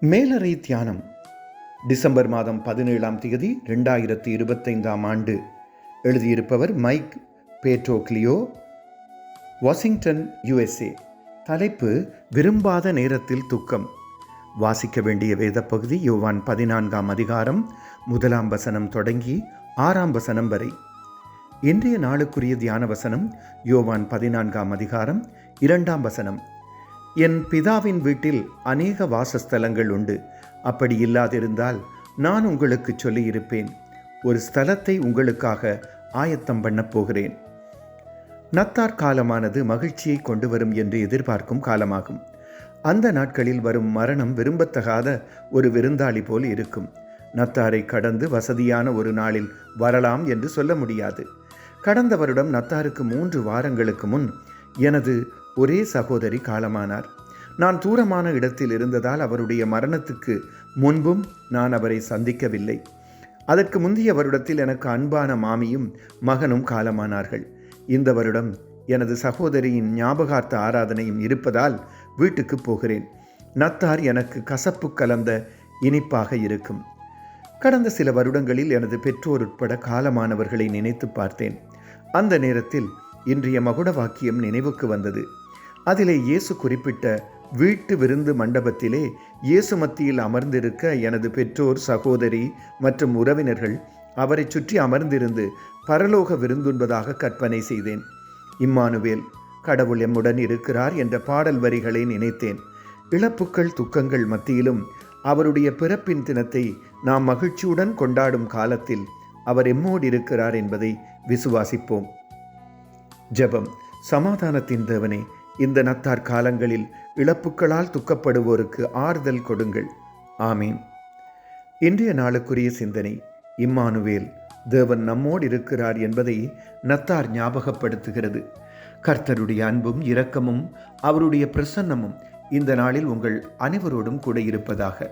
மேலறை தியானம் டிசம்பர் மாதம் 17ஆம் தேதி 2025ஆம் ஆண்டு. எழுதியிருப்பவர் மைக் பேட்ரோக்லியோ, வாஷிங்டன், USA. தலைப்பு: விரும்பாத நேரத்தில் துக்கம். வாசிக்க வேண்டிய வேத பகுதி யோவான் 14ஆம் அதிகாரம் 1ஆம் வசனம் தொடங்கி 6ஆம் வசனம் வரை. இன்றைய நாளுக்குரிய தியான வசனம் யோவான் 14ஆம் அதிகாரம் 2ஆம் வசனம். என் பிதாவின் வீட்டில் அநேக வாசஸ்தலங்கள் உண்டு. அப்படி இல்லாதிருந்தால் நான் உங்களுக்கு சொல்லியிருப்பேன். ஒரு ஸ்தலத்தை உங்களுக்காக ஆயத்தம் பண்ணப் போகிறேன். நத்தார் காலமானது மகிழ்ச்சியை கொண்டு வரும் என்று எதிர்பார்க்கும் காலமாகும். அந்த நாட்களில் வரும் மரணம் விரும்பத்தகாத ஒரு விருந்தாளி போல் இருக்கும். நத்தாரை கடந்து வசதியான ஒரு நாளில் வரலாம் என்று சொல்ல முடியாது. கடந்த வருடம் நத்தாருக்கு 3 வாரங்களுக்கு முன் எனது ஒரே சகோதரி காலமானார். நான் தூரமான இடத்தில் இருந்ததால் அவருடைய மரணத்துக்கு முன்பும் நான் அவரை சந்திக்கவில்லை. அதற்கு முந்தைய வருடத்தில் எனக்கு அன்பான மாமியும் மகனும் காலமானார்கள். இந்த வருடம் எனது சகோதரியின் ஞாபகார்த்த ஆராதனையும் இருப்பதால் வீட்டுக்கு போகிறேன். நத்தார் எனக்கு கசப்பு கலந்த இனிப்பாக இருக்கும். கடந்த சில வருடங்களில் எனது பெற்றோர் உட்பட காலமானவர்களை நினைத்து பார்த்தேன். அந்த நேரத்தில் இன்றைய மகுட வாக்கியம் நினைவுக்கு வந்தது. அதிலே இயேசு குறிப்பிட்ட வீட்டு விருந்து மண்டபத்திலே இயேசு மத்தியில் அமர்ந்திருக்க எனது பெற்றோர், சகோதரி மற்றும் உறவினர்கள் அவரை சுற்றி அமர்ந்திருந்து பரலோக விருந்துண்பதாக கற்பனை செய்தேன். இம்மானுவேல், கடவுள் எம்முடன் இருக்கிறார் என்ற பாடல் வரிகளை நினைத்தேன். இழப்புக்கள் துக்கங்கள் மத்தியிலும் அவருடைய பிறப்பின் தினத்தை நாம் மகிழ்ச்சியுடன் கொண்டாடும் காலத்தில் அவர் எம்மோடு இருக்கிறார் என்பதை விசுவாசிப்போம். ஜெபம். சமாதானத்தின் தேவனே, இந்த நத்தார் காலங்களில் இழப்புக்களால் துக்கப்படுவோருக்கு ஆறுதல் கொடுங்கள். ஆமீன். இன்றைய நாளுக்குரிய சிந்தனை: இம்மானுவேல், தேவன் நம்மோடு இருக்கிறார் என்பதை நத்தார் ஞாபகப்படுத்துகிறது. கர்த்தருடைய அன்பும் இரக்கமும் அவருடைய பிரசன்னமும் இந்த நாளில் உங்கள் அனைவரோடும் கூட இருப்பதாக.